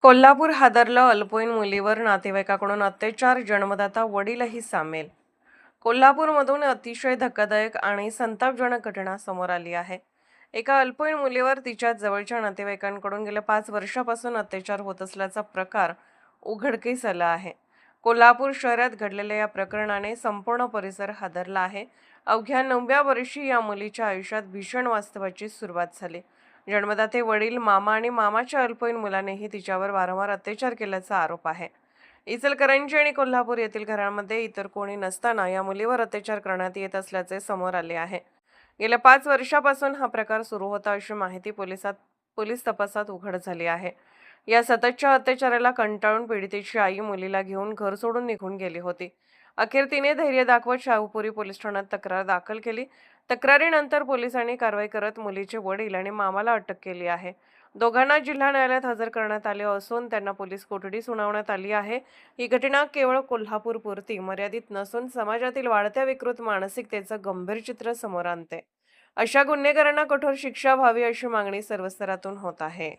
कोल्हापूर हादरलं, अल्पवयीन मुलीवर नातेवाईकाकडून अत्याचार, जन्मदाता वडीलही सामील. कोल्हापूरमधून अतिशय धक्कादायक आणि संतापजनक घटना समोर आली आहे. एका अल्पवयीन मुलीवर तिच्या जवळच्या नातेवाईकांकडून गेल्या 5 वर्षापासून अत्याचार होत असल्याचा प्रकार उघडकीस आला आहे. कोल्हापूर शहरात घडलेल्या या प्रकरणाने संपूर्ण परिसर हादरला आहे. अवघ्या 9व्या वर्षी या मुलीच्या आयुष्यात भीषण वास्तवाची सुरुवात झाली. जन्मदाते वडील, मामा आणि मामाच्या अल्पवयीन मुलानेही तिच्यावर वारंवार अत्याचार केल्याचा आरोप आहे. इचलकरंजी आणि कोल्हापूर येथील घरांमध्ये इतर कोणी नसताना या मुलीवर अत्याचार करण्यात येत असल्याचे समोर आले आहे. गेल्या 5 वर्षापासून हा प्रकार सुरू होता अशी माहिती पोलीस तपासात उघड झाली आहे. या सततच्या अत्याचाराला कंटाळून पीडितेची आई मुलीला घेऊन घर सोडून निघून गेली होती. अखेर तिने धैर्य दाखवत शाहूपुरी पोलीस ठाण्यात तक्रार दाखल केली. तक्रारीनंतर पोलिसांनी कारवाई करत मुलीचे वडील आणि मामाला अटक केली आहे. दोघांना जिल्हा न्यायालयात हजर करण्यात आले असून त्यांना पोलीस कोठडी सुनावण्यात आली आहे. ही घटना केवळ कोल्हापूरपुरती मर्यादित नसून समाजातील वाढत्या विकृत मानसिकतेचं गंभीर चित्र समोर आणते. अशा गुन्हेगारांना कठोर शिक्षा व्हावी अशी मागणी सर्व स्तरातून होत आहे.